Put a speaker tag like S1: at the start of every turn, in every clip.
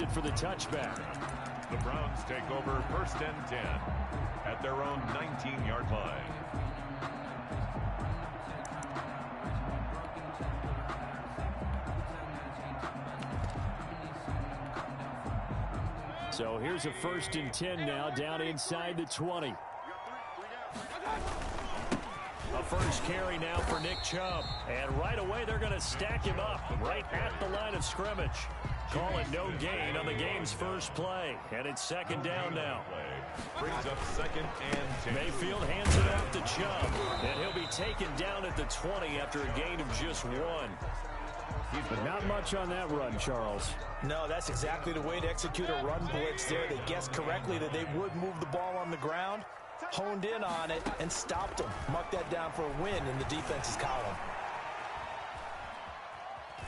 S1: attempted for the touchback.
S2: The Browns take over 1st and 10 at their own 19-yard line.
S1: So here's a 1st and 10 now, down inside the 20. A first carry now for Nick Chubb. And right away they're going to stack him up right at the line of scrimmage. Call it no gain on the game's first play. And it's 2nd down now.
S2: Brings up 2nd and 10.
S1: Mayfield hands it off to Chubb. And he'll be taken down at the 20 after a gain of just 1. But not much on that run, Charles.
S3: No, that's exactly the way to execute a run blitz there. They guessed correctly that they would move the ball on the ground, honed in on it, and stopped them. Mark that down for a win in the defense's column.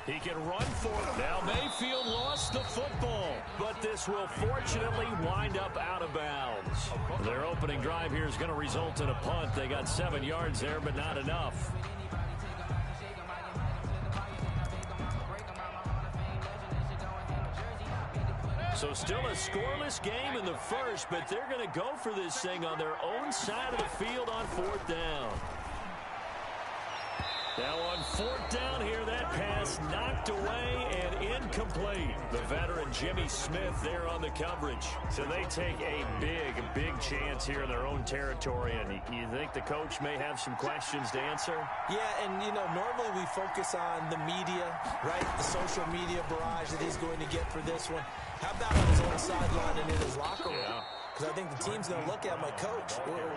S1: He can run for it. Now Mayfield lost the football, but this will fortunately wind up out of bounds. Their opening drive here is going to result in a punt. They got 7 yards there, but not enough. So still a scoreless game in the first, but they're going to go for this thing on their own side of the field on 4th down. Now on 4th down here, that pass knocked away and incomplete. The veteran Jimmy Smith there on the coverage. So they take a big chance here in their own territory. And you think the coach may have some questions to answer?
S3: Yeah, and, you know, normally we focus on the media, right? The social media barrage that he's going to get for this one. How about on his own sideline and in his locker room?
S1: Yeah.
S3: Because I think the team's going to look at my coach.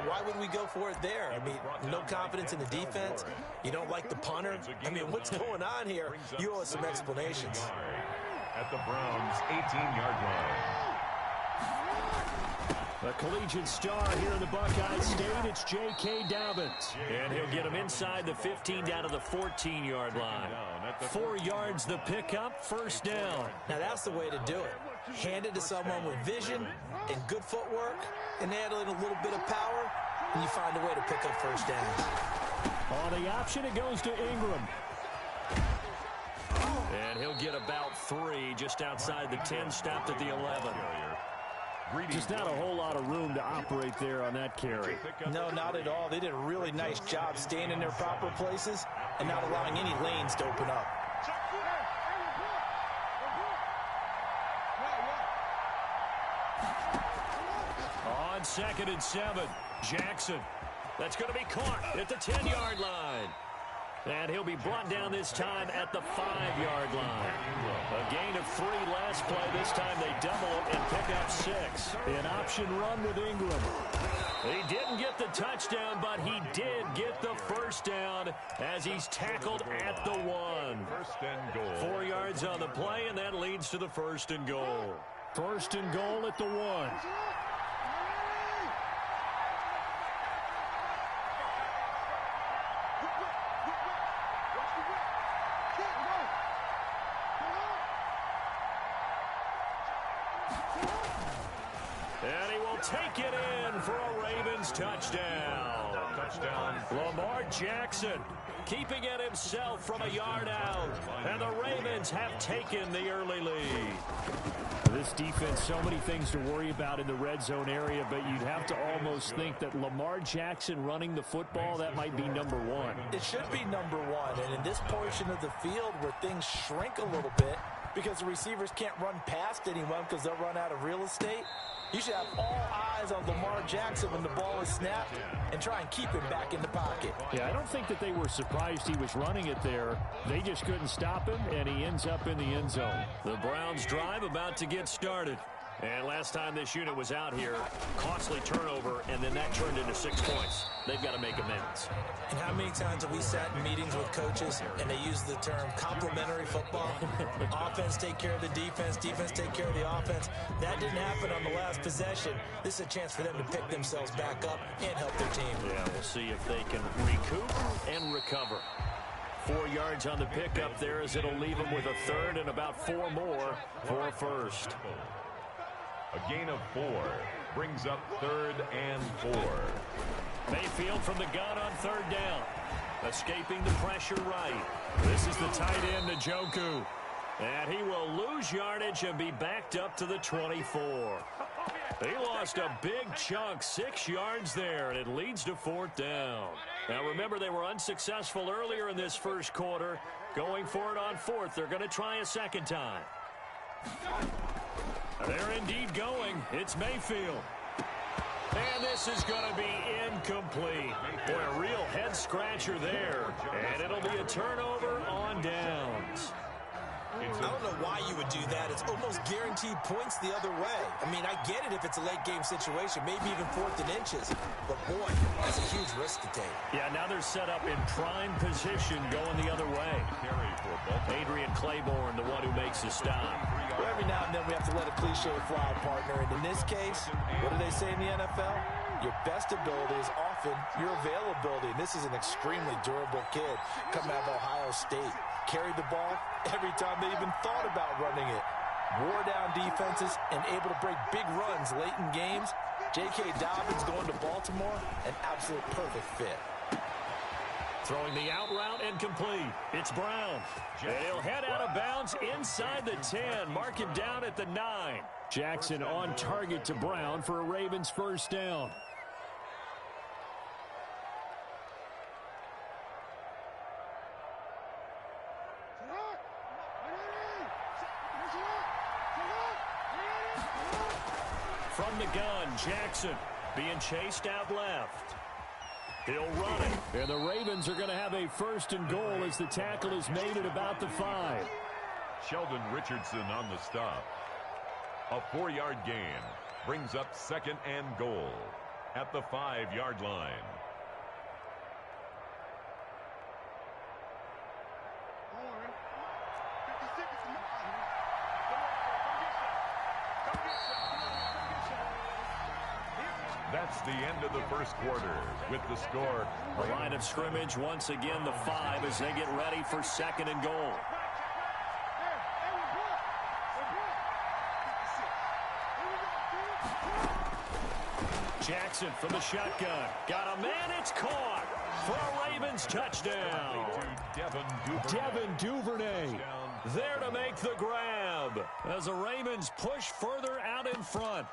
S3: Why would we go for it there? I mean, no confidence in the defense. You don't like the punter. I mean, what's going on here? You owe us some explanations.
S2: At the Browns' 18-yard line.
S1: A collegiate star here in the Buckeye State, it's J.K. Dobbins. And he'll get him inside the 15 down to the 14-yard line. 4 yards the pickup, 1st down.
S3: Now that's the way to do it. Hand it to someone with vision and good footwork and add in a little bit of power, and you find a way to pick up 1st down.
S1: On the option, it goes to Ingram. And he'll get about 3 just outside the 10, stopped at the 11. Just not a whole lot of room to operate there on that carry.
S3: No, not at all. They did a really nice job staying in their proper places and not allowing any lanes to open up.
S1: On 2nd and 7, Jackson. That's going to be caught at the 10-yard line. And he'll be brought down this time at the 5-yard line. A gain of 3 last play. This time they double it and pick up 6. An option run with Ingram. He didn't get the touchdown, but he did get the 1st down as he's tackled at the 1.
S2: 1st and goal.
S1: 4 yards on the play, and that leads to the 1st and goal. 1st and goal at the 1. And he will take it in for a Ravens touchdown. Lamar Jackson keeping it himself from a yard out. And the Ravens have taken the early lead. This defense, so many things to worry about in the red zone area, but you'd have to almost think that Lamar Jackson running the football, that might be number 1.
S3: It should be number 1, and in this portion of the field where things shrink a little bit because the receivers can't run past anyone because they'll run out of real estate, you should have all eyes on Lamar Jackson when the ball is snapped and try and keep him back in the pocket.
S1: Yeah, I don't think that they were surprised he was running it there. They just couldn't stop him, and he ends up in the end zone. The Browns drive about to get started. And last time this unit was out here, costly turnover, and then that turned into 6 points. They've got to make amends.
S3: And how many times have we sat in meetings with coaches and they use the term complementary football? Offense take care of the defense, defense take care of the offense. That didn't happen on the last possession. This is a chance for them to pick themselves back up and help their team.
S1: Yeah, we'll see if they can recoup and recover. 4 yards on the pickup there as it'll leave them with a 3rd and about 4 more for a 1st.
S2: A gain of 4 brings up 3rd and 4.
S1: Mayfield from the gun on 3rd down. Escaping the pressure right. This is the tight end, Njoku. And he will lose yardage and be backed up to the 24. He lost a big chunk, 6 yards there, and it leads to 4th down. Now, remember, they were unsuccessful earlier in this first quarter. Going for it on 4th. They're going to try a second time. They're indeed going. It's Mayfield. And this is going to be incomplete. Boy, a real head-scratcher there. And it'll be a turnover on downs.
S3: I don't know why you would do that. It's almost guaranteed points the other way. I mean, I get it if it's a late-game situation, maybe even 4th and inches. But, boy, that's a huge risk to take.
S1: Yeah, now they're set up in prime position going the other way. Adrian Claiborne, the one who makes the stop.
S3: Well, every now and then we have to let a cliche fly, partner. And in this case, what do they say in the NFL? Your best ability is often your availability. And this is an extremely durable kid coming out of Ohio State. Carried the ball every time they even thought about running it. Wore down defenses and able to break big runs late in games. J.K. Dobbins going to Baltimore, an absolute perfect fit.
S1: Throwing the out route and complete. It's Brown. And he'll head out of bounds inside the 10. Mark him down at the 9. Jackson on target to Brown for a Ravens first down. From the gun, Jackson being chased out left. He'll run it. And the Ravens are going to have a 1st and goal as the tackle is made at about the 5.
S2: Sheldon Richardson on the stop. A 4-yard gain brings up 2nd and goal at the 5-yard line. That's the end of the first quarter with the score.
S1: The line of scrimmage once again the 5 as they get ready for 2nd and goal. Jackson from the shotgun. Got a man, it's caught for a Ravens touchdown. Devin Duvernay there to make the grab as the Ravens push further out in front.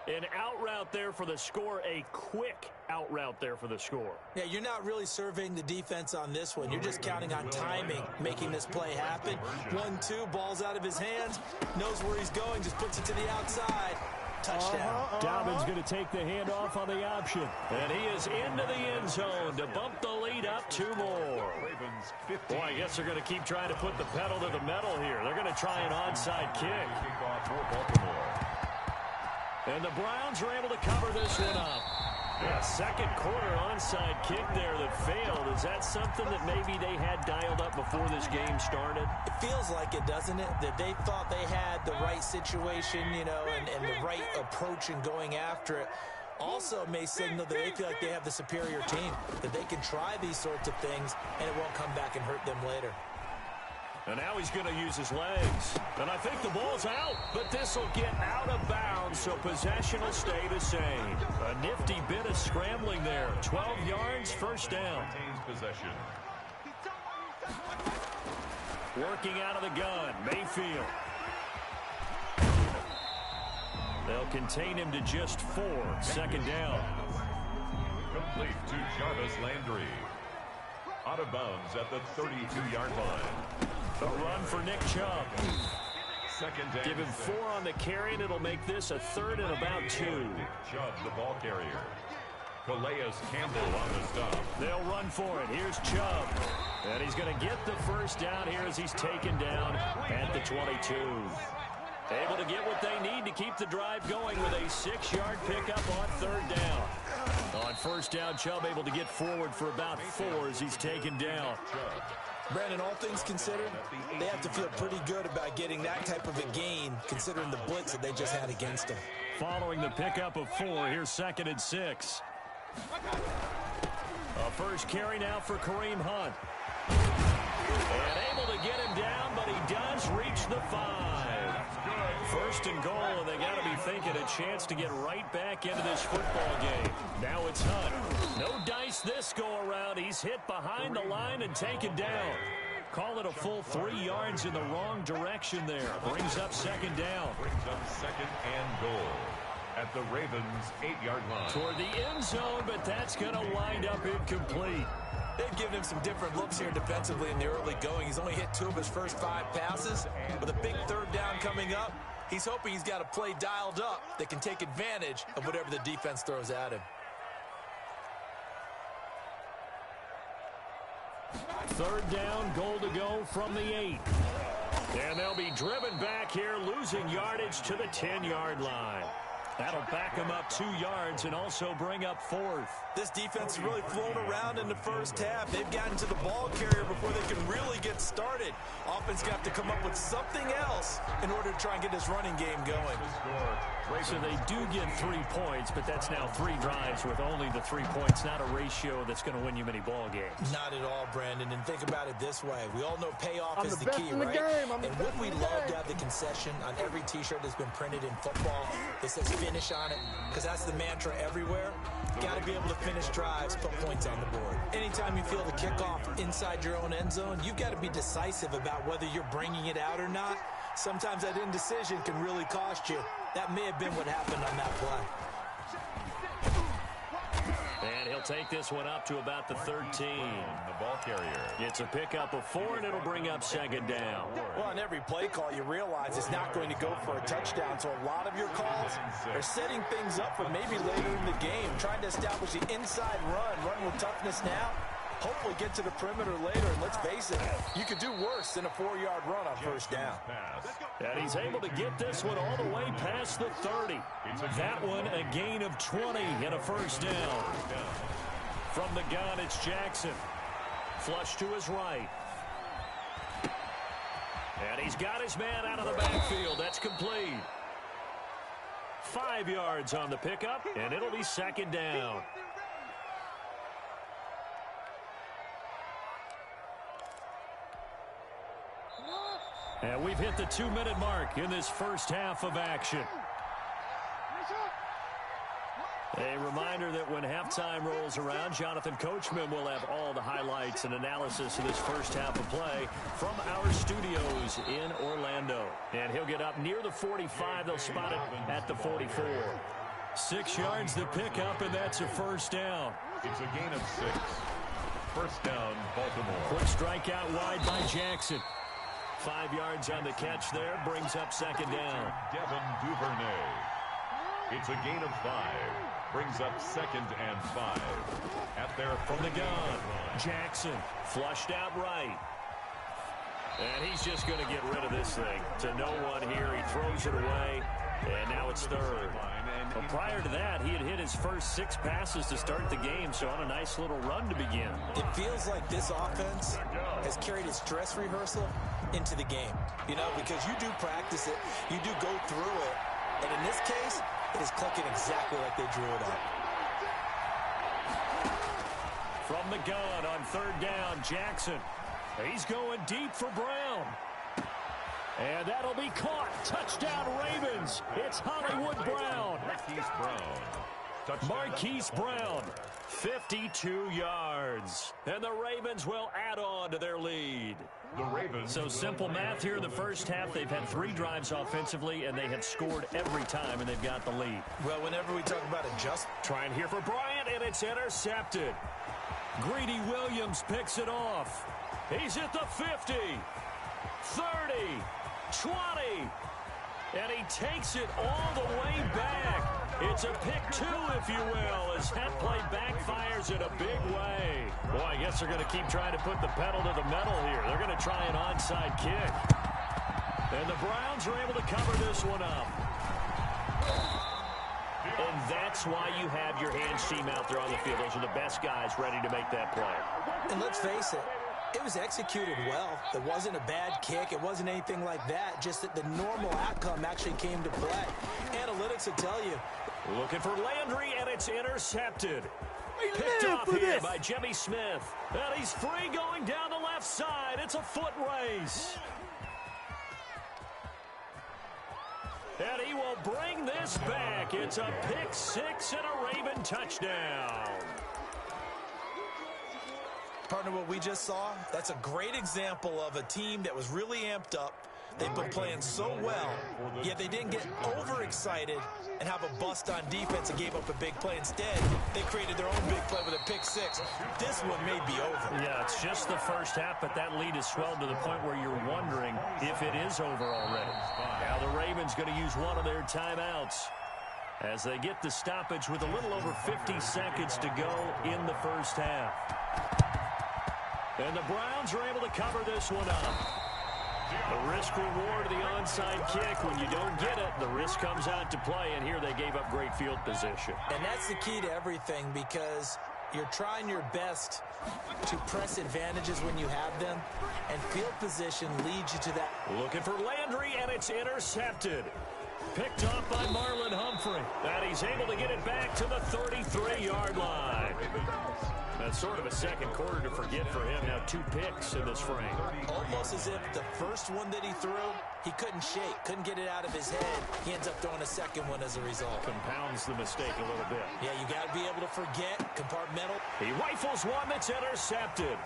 S1: An out route there for the score, a quick out route there for the score.
S3: Yeah, you're not really surveying the defense on this one. You're just counting on timing, making this play happen. 1-2, ball's out of his hands, knows where he's going, just puts it to the outside. Touchdown.
S1: Dobbins going to take the handoff on the option. And he is into the end zone to bump the lead up 2 more. Boy, I guess they're going to keep trying to put the pedal to the metal here. They're going to try an onside kick. And the Browns are able to cover this one up. Yeah, 2nd quarter onside kick there that failed. Is that something that maybe they had dialed up before this game started?
S3: It feels like it, doesn't it? That they thought they had the right situation, you know, and the right approach in going after it. Also may signal that they feel like they have the superior team, that they can try these sorts of things, and it won't come back and hurt them later.
S1: And now he's going to use his legs. And I think the ball's out, but this will get out of bounds, so possession will stay the same. A nifty bit of scrambling there. 12 yards, 1st down.
S2: Possession.
S1: Working out of the gun, Mayfield. They'll contain him to just 4. 2nd down.
S2: Complete to Jarvis Landry. Out of bounds at the 32-yard line.
S1: A run for Nick Chubb.
S2: 2nd and
S1: Give him 4 on the carry, and it'll make this a 3rd and about 2.
S2: Chubb, the ball carrier. Calais Campbell on the stop.
S1: They'll run for it. Here's Chubb. And he's going to get the 1st down here as he's taken down at the 22. Able to get what they need to keep the drive going with a 6-yard pickup on 3rd down. On 1st down, Chubb able to get forward for about 4 as he's taken down.
S3: Brandon, all things considered, they have to feel pretty good about getting that type of a gain, considering the blitz that they just had against them.
S1: Following the pickup of 4, here's 2nd and 6. A first carry now for Kareem Hunt. And able to get him down, but he does reach the 5. 1st and goal, and they got to be thinking a chance to get right back into this football game. Now it's Hunt. No dice this go around. He's hit behind the line and taken down. Call it a full 3 yards in the wrong direction there. Brings up second down.
S2: Brings up second and goal at the Ravens' 8-yard line.
S1: Toward the end zone, but that's going to wind up incomplete.
S3: They've given him some different looks here defensively in the early going. He's only hit 2 of his first 5 passes. With a big third down coming up, he's hoping he's got a play dialed up that can take advantage of whatever the defense throws at him.
S1: Third down, goal to go from the 8. And they'll be driven back here, losing yardage to the 10-yard line. That'll back them up 2 yards and also bring up 4th.
S3: This defense has really flown around in the first half. They've gotten to the ball carrier before they can really get started. Offense got to come up with something else in order to try and get this running game going.
S1: So they do get 3 points, but that's now 3 drives with only the 3 points, not a ratio that's going to win you many ball games.
S3: Not at all, Brandon. And think about it this way. We all know payoff is the key, right? And wouldn't we love to have the concession on every T-shirt that's been printed in football that says finish on it? Because that's the mantra everywhere. Got to be able to finish drives, put points on the board. Anytime you feel the kickoff inside your own end zone, you've got to be decisive about whether you're bringing it out or not. Sometimes that indecision can really cost you. That may have been what happened on that play.
S1: And he'll take this one up to about the 13.
S2: The ball carrier.
S1: It's a pickup of 4, and it'll bring up second down.
S3: Well, on every play call, you realize it's not going to go for a touchdown. So a lot of your calls are setting things up for maybe later in the game, trying to establish the inside run with toughness now. Hopefully get to the perimeter later, and let's face it, you could do worse than a 4-yard run on first down.
S1: And he's able to get this one all the way past the 30. That one a gain of 20 and a first down. From the gun, it's Jackson. Flush to his right. And he's got his man out of the backfield. That's complete. 5 yards on the pickup, and it'll be second down. And we've hit the 2-minute mark in this first half of action. A reminder that when halftime rolls around, Jonathan Coachman will have all the highlights and analysis of this first half of play from our studios in Orlando. And he'll get up near the 45. They'll spot it at the 44. 6 yards to pick up, and that's a first down.
S2: It's a gain of 6. First down, Baltimore.
S1: Quick strikeout wide by Jackson. 5 yards on the catch there, brings up second down.
S2: Devin Duvernay. It's a gain of 5. Brings up second and 5. At their
S1: from the gun, Jackson flushed out right. And he's just going to get rid of this thing. To no one here, he throws it away, and now it's third. Well, prior to that, he had hit his first 6 passes to start the game, so on a nice little run to begin.
S3: It feels like this offense has carried its dress rehearsal into the game, you know, because you do practice it, you do go through it, and in this case, it is clicking exactly like they drew it up.
S1: From the gun on third down, Jackson. He's going deep for Brown. And that'll be caught. Touchdown, Ravens. It's Hollywood Brown. Marquise Brown, 52 yards. And the Ravens will add on to their lead. So simple math here in the first half. They've had 3 drives offensively, and they have scored every time, and they've got the lead.
S3: Well, whenever we talk about adjust.
S1: Trying here for Bryant, and it's intercepted. Greedy Williams picks it off. He's at the 50, 30, 20, and he takes it all the way back. It's a pick 2, if you will, as that play backfires in a big way. Boy, I guess they're going to keep trying to put the pedal to the metal here. They're going to try an onside kick. And the Browns are able to cover this one up. And that's why you have your hands team out there on the field. Those are the best guys ready to make that play.
S3: And let's face it, it was executed well. It wasn't a bad kick. It wasn't anything like that. Just that the normal outcome actually came to play. Analytics will tell you.
S1: Looking for Landry, and it's intercepted. Picked off here by Jimmy Smith. And he's free going down the left side. It's a foot race. And he will bring this back. It's a pick 6 and a Raven touchdown.
S3: Partner, what we just saw, that's a great example of a team that was really amped up. They've been playing so well, yet they didn't get overexcited and have a bust on defense and gave up a big play. Instead, they created their own big play with a pick six. This one may be over.
S1: Yeah, it's just the first half, but that lead has swelled to the point where you're wondering if it is over already. Now the Ravens going to use one of their timeouts as they get the stoppage with a little over 50 seconds to go in the first half. And the Browns are able to cover this one up. The risk-reward of the onside kick. When you don't get it, the risk comes out to play, and here they gave up great field position.
S3: And that's the key to everything, because you're trying your best to press advantages when you have them, and field position leads you to that.
S1: Looking for Landry, and it's intercepted. Picked off by Marlon Humphrey. And he's able to get it back to the 33-yard line. That's sort of a second quarter to forget for him. Now 2 picks in this frame.
S3: Almost as if the first one that he threw, he couldn't shake, couldn't get it out of his head. He ends up throwing a second one as a result.
S1: Compounds the mistake a little bit.
S3: Yeah, you got to be able to forget, compartmental.
S1: He rifles one that's intercepted.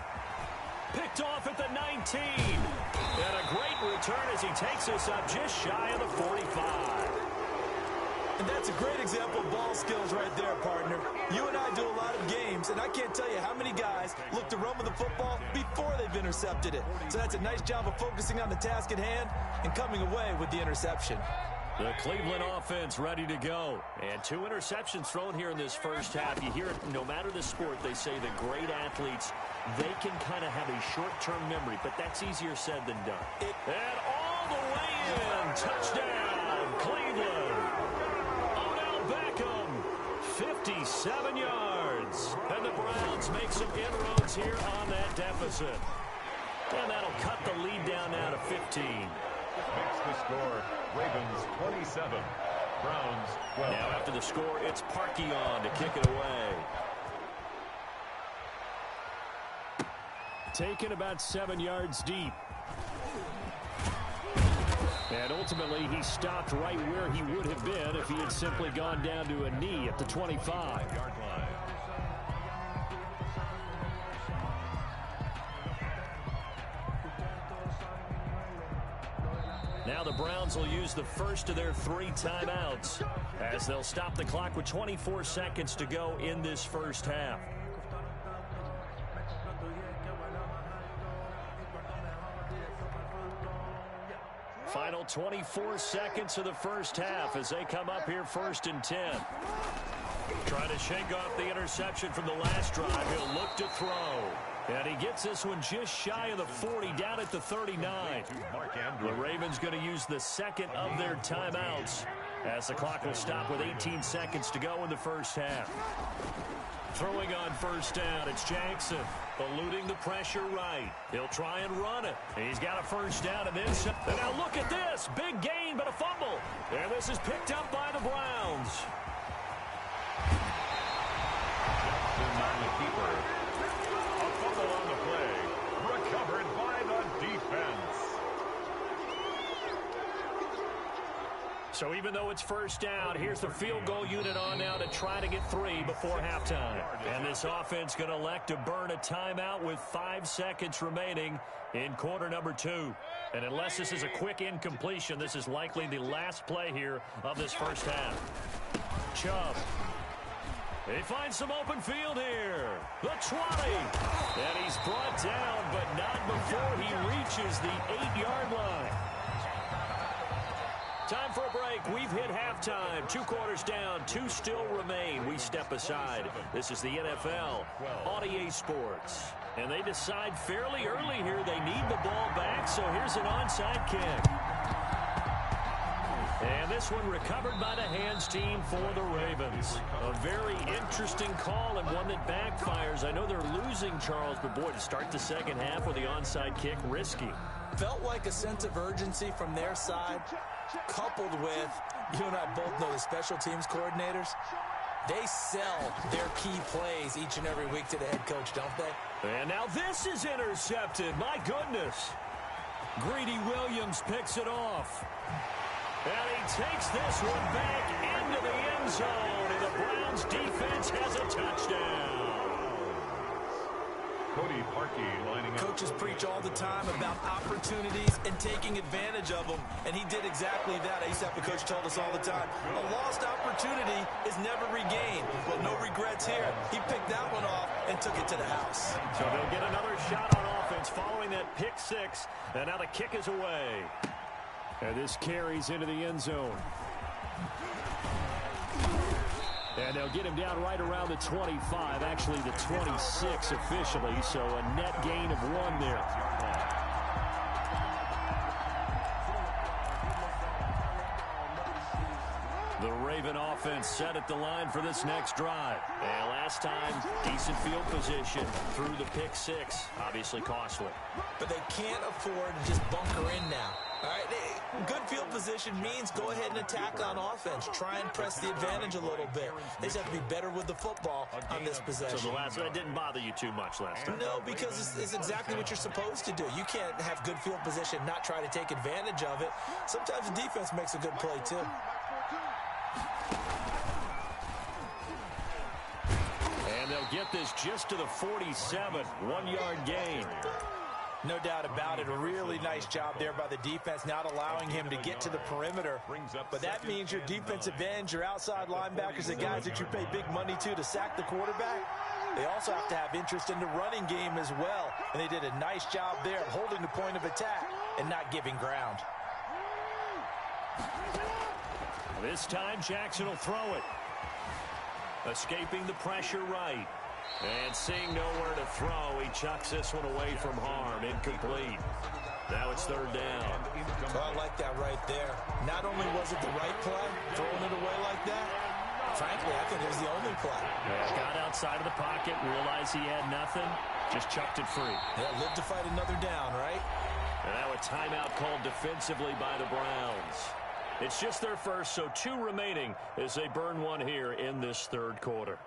S1: Picked off at the 19. And a great return as he takes us up just shy of the 45.
S3: And that's a great example of ball skills right there, partner. You and I do a lot of games, and I can't tell you how many guys look to run with the football before they've intercepted it. So that's a nice job of focusing on the task at hand and coming away with the interception.
S1: The Cleveland offense ready to go. And 2 interceptions thrown here in this first half. You hear it, no matter the sport, they say the great athletes, they can kind of have a short-term memory, but that's easier said than done. And all the way in, touchdown, Cleveland. 57 yards. And the Browns make some inroads here on that deficit. And that'll cut the lead down now to 15.
S2: Makes the score, Ravens 27, Browns 12.
S1: Now after the score, it's Parkey on to kick it away. Taken about 7 yards deep. And ultimately, he stopped right where he would have been if he had simply gone down to a knee at the 25-yard line. Now the Browns will use the first of their 3 timeouts as they'll stop the clock with 24 seconds to go in this first half. Final 24 seconds of the first half as they come up here 1st and 10. Trying to shake off the interception from the last drive. He'll look to throw. And he gets this one just shy of the 40, down at the 39. The Ravens going to use the second of their timeouts as the clock will stop with 18 seconds to go in the first half. Throwing on first down, it's Jackson, eluding the pressure right. He'll try and run it. He's got a first down and then some. And now look at this. Big gain, but a fumble. And this is picked up by the Browns.
S2: Jackson on the keeper. A fumble on the play. Recovered by the defense.
S1: So even though it's first down, here's the field goal unit on now to try to get 3 before halftime. And this offense going to elect to burn a timeout with 5 seconds remaining in quarter number 2. And unless this is a quick incompletion, this is likely the last play here of this first half. Chubb. He finds some open field here. The 20. And he's brought down, but not before he reaches the 8-yard line. Time for a break. We've hit halftime. 2 quarters down. 2 still remain. We step aside. This is the NFL on EA Sports. And they decide fairly early here they need the ball back, so here's an onside kick. And this one recovered by the hands team for the Ravens. A very interesting call and one that backfires. I know they're losing, Charles, but boy, to start the second half with the onside kick, risky.
S3: Felt like a sense of urgency from their side, coupled with, you and I both know the special teams coordinators, they sell their key plays each and every week to the head coach, don't they?
S1: And now this is intercepted. My goodness. Greedy Williams picks it off. And he takes this one back into the end zone, and the Browns defense has a touchdown.
S2: Cody Parkey lining up.
S3: Coaches preach all the time about opportunities and taking advantage of them, and he did exactly that. I used to have a coach told us all the time, a lost opportunity is never regained. Well, no regrets here. He picked that one off and took it to the house.
S1: So they'll get another shot on offense following that pick six, and now the kick is away. And this carries into the end zone. And they'll get him down right around the 25, actually the 26 officially, so a net gain of 1 there. The Raven offense set at the line for this next drive. And last time, decent field position through the pick six. Obviously costly.
S3: But they can't afford to just bunker in now. All right, good field position means go ahead and attack on offense. Try and press the advantage a little bit. They just have to be better with the football on this possession.
S1: So the last one didn't bother you too much last time?
S3: No, because it's exactly what you're supposed to do. You can't have good field position, not try to take advantage of it. Sometimes the defense makes a good play, too.
S1: And they'll get this just to the 47, 1-yard gain.
S3: No doubt about it. A really nice job there by the defense, not allowing him to get to the perimeter. But that means your defensive ends, your outside linebackers, the guys that you pay big money to sack the quarterback, they also have to have interest in the running game as well. And they did a nice job there of holding the point of attack and not giving ground.
S1: This time, Jackson will throw it. Escaping the pressure right. And seeing nowhere to throw, he chucks this one away from harm. Incomplete. Now it's third down.
S3: So I like that right there. Not only was it the right play, throwing it away like that, frankly, I think it was the only play.
S1: Yeah, got outside of the pocket, realized he had nothing, just chucked it free.
S3: Yeah, live to fight another down, right?
S1: And now a timeout called defensively by the Browns. It's just their first, so 2 remaining as they burn 1 here in this third quarter.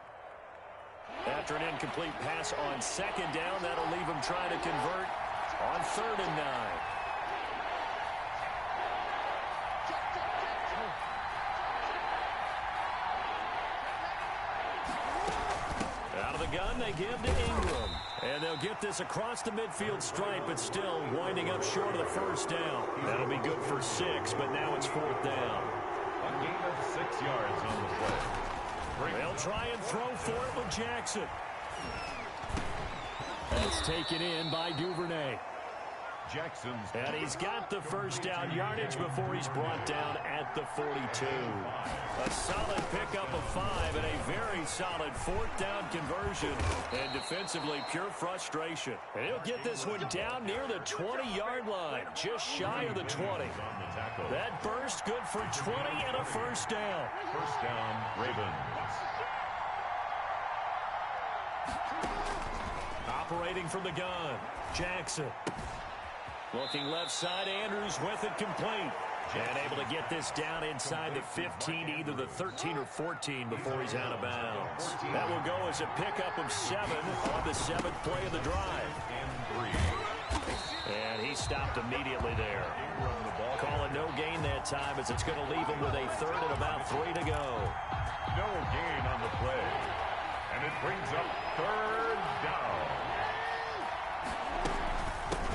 S1: After an incomplete pass on second down, that'll leave him trying to convert on 3rd and 9. Out of the gun, they give to Ingram. And they'll get this across the midfield stripe, but still winding up short of the first down. That'll be good for 6, but now it's 4th down.
S2: A gain of 6 yards on the play.
S1: They'll try and throw for it with Jackson. That's taken in by Duvernay.
S2: Jackson's.
S1: And he's got the first down yardage before he's brought down at the 42. A solid pickup of 5 and a very solid 4th down conversion. And defensively, pure frustration. And he'll get this one down near the 20-yard line, just shy of the 20. That burst good for 20 and a first down.
S2: First down, Ravens.
S1: Operating from the gun, Jackson. Looking left side, Andrews with it complete. And able to get this down inside the 15, either the 13 or 14 before he's out of bounds. That will go as a pickup of 7 on the 7th play of the drive. And he stopped immediately there. Calling no gain that time as it's going to leave him with a 3rd and about 3 to go.
S2: No gain on the play. And it brings up 3rd down.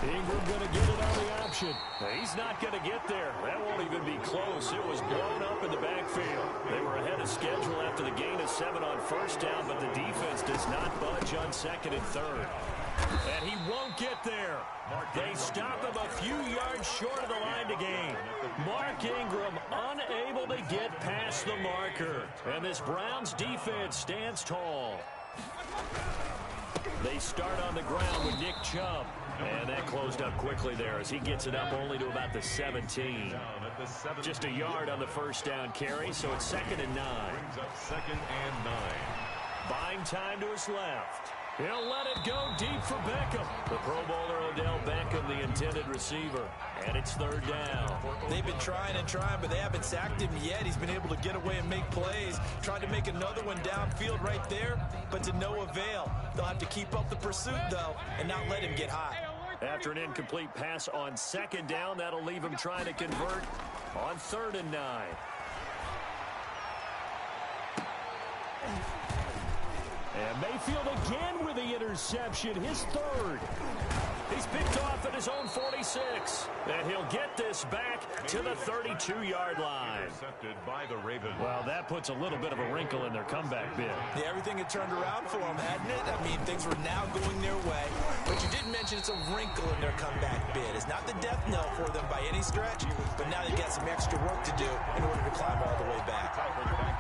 S1: Ingram going to get it on the option. He's not going to get there. That won't even be close. It was blown up in the backfield. They were ahead of schedule after the gain of 7 on first down, but the defense does not budge on 2nd and 3rd. And he won't get there. They stop him a few yards short of the line to gain. Mark Ingram unable to get past the marker. And this Browns defense stands tall. They start on the ground with Nick Chubb. And that closed up quickly there as he gets it up only to about the 17. Just a yard on the first down carry, so it's 2nd and 9.
S2: Brings up 2nd and 9.
S1: Buying time to his left. He'll let it go deep for Beckham. The Pro Bowler Odell Beckham, the intended receiver. And it's 3rd down.
S3: They've been trying and trying, but they haven't sacked him yet. He's been able to get away and make plays. Tried to make another one downfield right there, but to no avail. They'll have to keep up the pursuit, though, and not let him get high.
S1: After an incomplete pass on 2nd down, that'll leave him trying to convert on 3rd and 9. And Mayfield again with the interception, his third. He's picked off at his own 46. And he'll get this back to the 32-yard line.
S2: Intercepted by the Ravens.
S1: Well, that puts a little bit of a wrinkle in their comeback bid.
S3: Yeah, everything had turned around for them, hadn't it? I mean, things were now going their way. But you did mention it's a wrinkle in their comeback bid. It's not the death knell for them by any stretch, but now they've got some extra work to do in order to climb all the way back.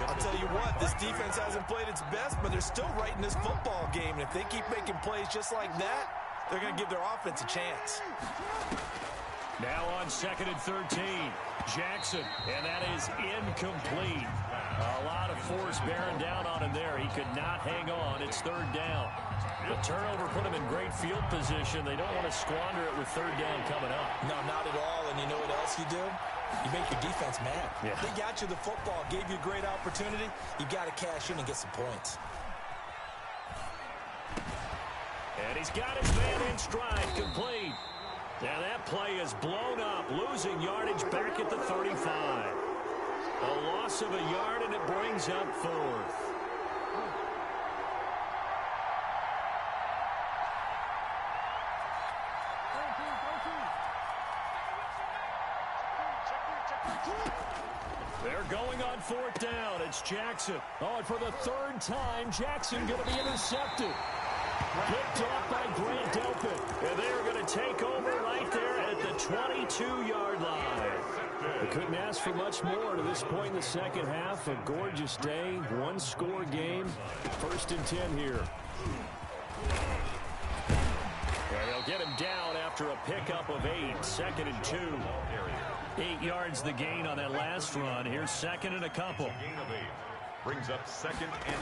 S3: I'll tell you what, this defense hasn't played its best, but they're still right in this football game. And if they keep making plays just like that, they're going to give their offense a chance.
S1: Now on 2nd and 13, Jackson, and that is incomplete. A lot of force bearing down on him there. He could not hang on. It's 3rd down. The turnover put him in great field position. They don't want to squander it with 3rd down coming up.
S3: No, not at all. And you know what else you do? You make your defense mad.
S1: Yeah.
S3: They got you the football, gave you a great opportunity. You got to cash in and get some points.
S1: And he's got his man in stride, complete. Now that play is blown up, losing yardage back at the 35. A loss of a yard, and it brings up 4th. They're going on 4th down. It's Jackson. Oh, and for the 3rd time, Jackson going to be intercepted. Picked off by Grant Delpit. And they're going to take over right there at the 22-yard line. They couldn't ask for much more to this point in the second half. A gorgeous day, one-score game. 1st and 10 here. And they'll get him down after a pickup of 8. 2nd and 2. 8 yards the gain on that last run. Here's 2nd and a couple.
S2: Gain of 8. Brings up 2nd and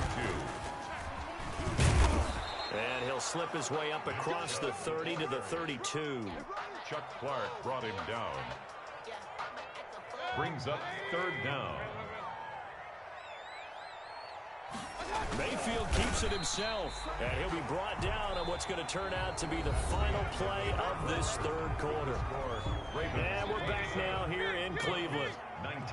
S2: 2.
S1: And he'll slip his way up across the 30 to the 32.
S2: Chuck Clark brought him down. Brings up 3rd down.
S1: Mayfield keeps it himself. And he'll be brought down on what's going to turn out to be the final play of this 3rd quarter. And we're back now here in Cleveland.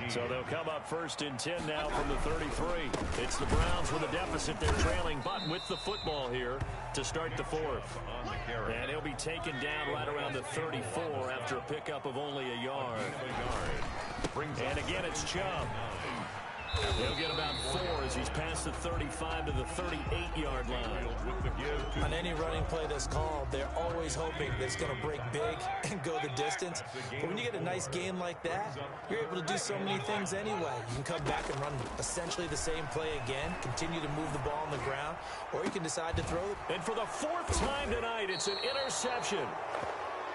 S1: So they'll come up 1st and 10 now from the 33. It's the Browns with a deficit. They're trailing, but with the football here to start the 4th. And he'll be taken down right around the 34 after a pickup of only a yard. And again, it's Chubb. He'll get about 4 as he's past the 35 to the 38-yard line.
S3: On any running play that's called, they're always hoping that it's going to break big and go the distance. But when you get a nice game like that, you're able to do so many things anyway. You can come back and run essentially the same play again, continue to move the ball on the ground, or you can decide to throw it.
S1: And for the 4th time tonight, it's an interception.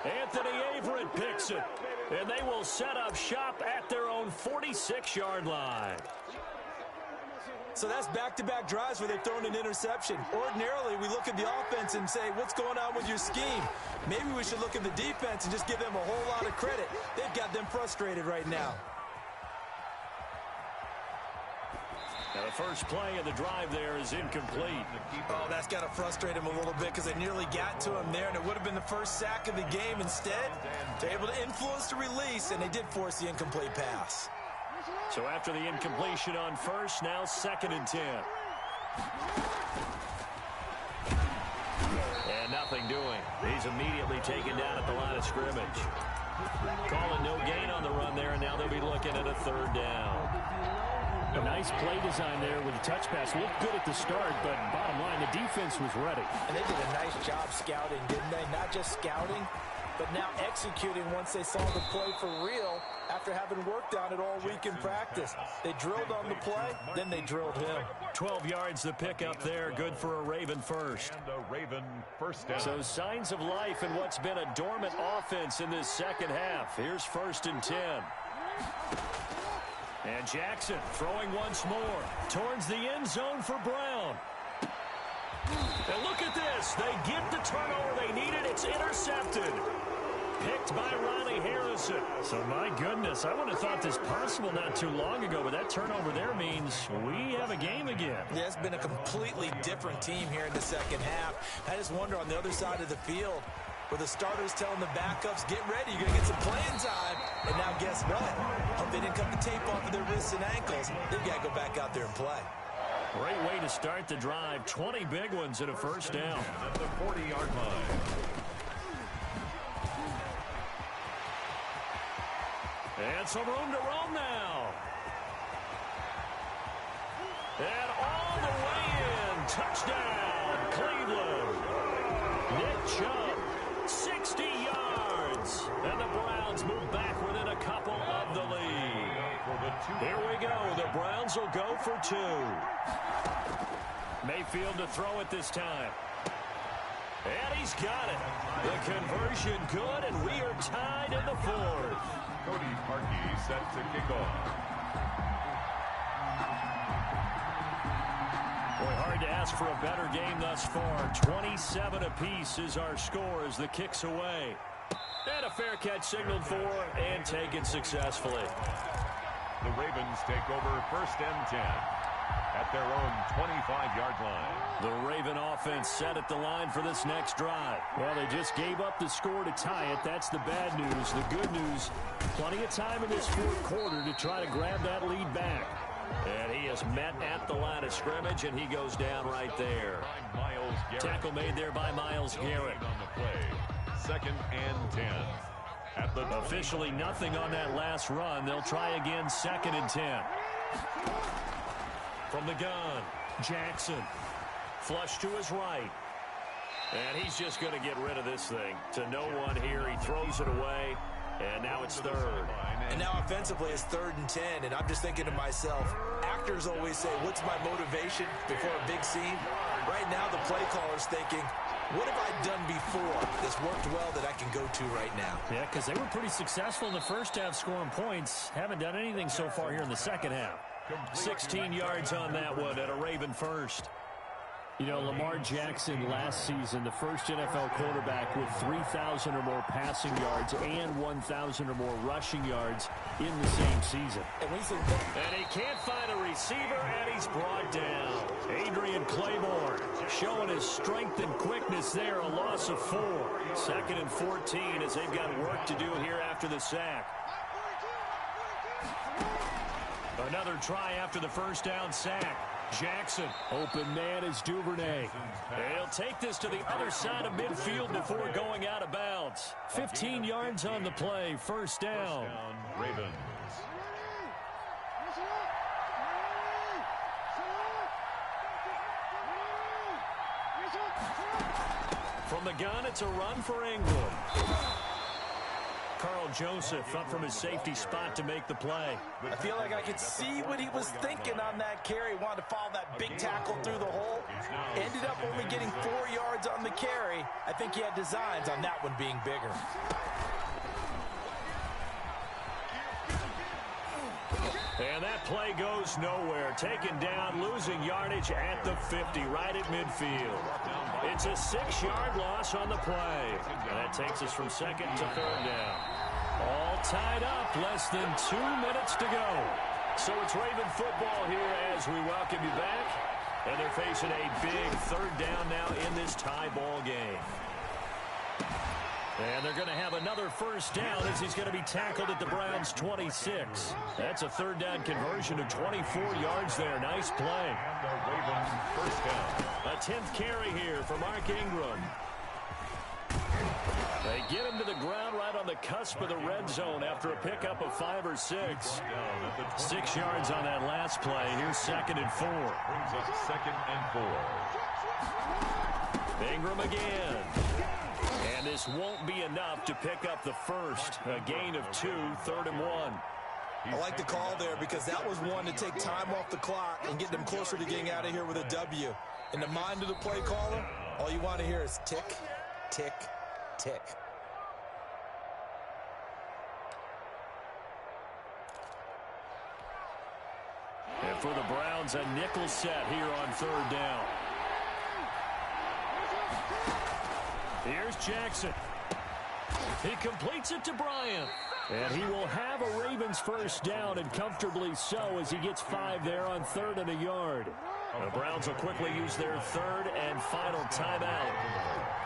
S1: Anthony Averett picks it, and they will set up shop at their own 46-yard line.
S3: So that's back-to-back drives where they've thrown an interception. Ordinarily, we look at the offense and say, what's going on with your scheme? Maybe we should look at the defense and just give them a whole lot of credit. They've got them frustrated right now.
S1: Now the first play of the drive there is incomplete.
S3: Oh, that's got to frustrate him a little bit because they nearly got to him there, and it would have been the first sack of the game. Instead, they're able to influence the release, and they did force the incomplete pass.
S1: So after the incompletion on 1st, now 2nd and 10. And nothing doing. He's immediately taken down at the line of scrimmage. Calling no gain on the run there, and now they'll be looking at a 3rd down. A nice play design there with the touch pass. Looked good at the start, but bottom line, the defense was ready.
S3: And they did a nice job scouting, didn't they? Not just scouting, but now executing once they saw the play for real after having worked on it all week in practice. They drilled on the play, then they drilled him.
S1: 12 yards the pickup there, good for a Raven first.
S2: And a Raven 1st down.
S1: So signs of life in what's been a dormant offense in this second half. Here's 1st and 10. And Jackson throwing once more towards the end zone for Brown. And look at this. They get the turnover they needed. It's intercepted. Picked by Ronnie Harrison. So, my goodness, I would have thought this possible not too long ago, but that turnover there means we have a game again.
S3: Yeah, it's been a completely different team here in the second half. I just wonder on the other side of the field, where the starters telling the backups, get ready, you're going to get some playing time. And now guess what? Hope they didn't cut the tape off of their wrists and ankles. They've got to go back out there and play.
S1: Great way to start the drive. 20 big ones and a first down.
S2: At the 40-yard line.
S1: And some room to roam now. And all the way in. Touchdown, Cleveland. Nick Chubb, 60 yards. And the Browns move back within a couple of the lead. Here we go. The Browns will go for 2. Mayfield to throw it this time. And he's got it. The conversion good, and we are tied in the 4th.
S2: Cody Parkey set to kick off.
S1: Boy, hard to ask for a better game thus far. 27 apiece is our score as the kick's away. And a fair catch signaled for and taken successfully.
S2: The Ravens take over 1st and 10 at their own 25-yard line.
S1: The Raven offense set at the line for this next drive. Well, they just gave up the score to tie it. That's the bad news. The good news, plenty of time in this 4th quarter to try to grab that lead back. And he is met at the line of scrimmage, and he goes down right there. Tackle made there by Myles Garrett.
S2: On the play, 2nd and 10.
S1: Officially nothing on that last run. They'll try again, 2nd and 10. From the gun, Jackson. Flush to his right. And he's just going to get rid of this thing. To no one here. He throws it away. And now it's 3rd.
S3: And now offensively it's 3rd and 10. And I'm just thinking to myself, actors always say, what's my motivation before a big scene? Right now the play caller's thinking, what have I done before that's worked well that I can go to right now?
S1: Yeah, because they were pretty successful in the first half scoring points. Haven't done anything so far here in the second half. 16 yards on that one at a Raven first. You know, Lamar Jackson last season, the first NFL quarterback with 3,000 or more passing yards and 1,000 or more rushing yards in the same season.
S3: And
S1: he can't find a receiver, and he's brought down. Adrian Claiborne showing his strength and quickness there, a loss of 4. 2nd and 14 as they've got work to do here after the sack. Another try after the first down sack. Jackson, open man is Duvernay. He'll take this to the other side of midfield before going out of bounds. 15 yards on the play, first down.
S2: Ravens.
S1: From the gun, it's a run for Ingram. Carl Joseph up from his safety spot to make the play.
S3: I feel like I could see what he was thinking on that carry. Wanted to follow that big tackle through the hole. Ended up only getting 4 yards on the carry. I think he had designs on that one being bigger.
S1: And that play goes nowhere. Taken down, losing yardage at the 50, right at midfield. It's a 6-yard loss on the play. And that takes us from 2nd to 3rd down. All tied up, less than 2 minutes to go. So it's Raven football here as we welcome you back. And they're facing a big 3rd down now in this tie ball game. And they're going to have another first down as he's going to be tackled at the Browns' 26. That's a 3rd down conversion of 24 yards there. Nice play.
S2: And the Ravens first down.
S1: A 10th carry here for Mark Ingram. They get him to the ground right on the cusp of the red zone after a pickup of 5 or 6. 6 yards on that last play. Here's 2nd and 4.
S2: Brings up 2nd and 4.
S1: Ingram again. And this won't be enough to pick up the first. A gain of 2, 3rd and 1.
S3: I like the call there because that was one to take time off the clock and get them closer to getting out of here with a W. In the mind of the play caller, all you want to hear is tick, tick, tick.
S1: And for the Browns, a nickel set here on 3rd down. Here's Jackson. He completes it to Bryant. And he will have a Ravens first down, and comfortably so, as he gets 5 there on 3rd and a yard. The Browns will quickly use their 3rd and final timeout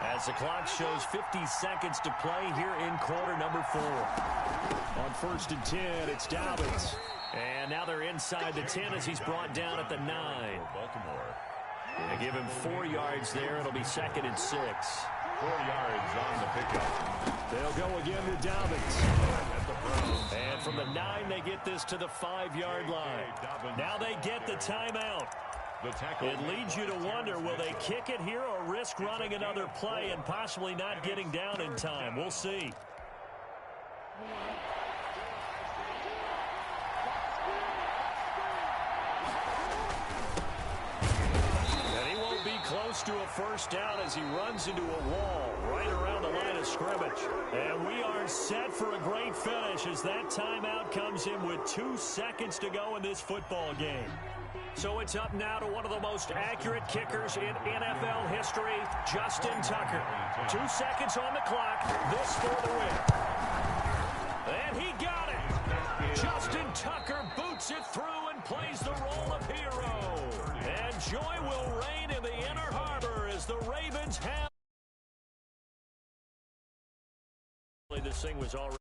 S1: as the clock shows 50 seconds to play here in quarter number 4. On 1st and 10, it's Dobbins. And now they're inside the 10 as he's brought down at the 9.
S2: Baltimore.
S1: They give him 4 yards there. It'll be 2nd and 6.
S2: 4 yards on the pickup.
S1: They'll go again to Dobbins. And from the 9, they get this to the 5-yard line. Now they get the timeout. It leads you to wonder, will they kick it here or risk running another play and possibly not getting down in time? We'll see. Close to a first down as he runs into a wall right around the line of scrimmage. And we are set for a great finish as that timeout comes in with 2 seconds to go in this football game. So it's up now to one of the most accurate kickers in NFL history, Justin Tucker. 2 seconds on the clock. This for the win. And he got it. Justin Tucker boots it through and plays the role of hero. And joy will reign in the Inner Harbor as the Ravens have. This thing was already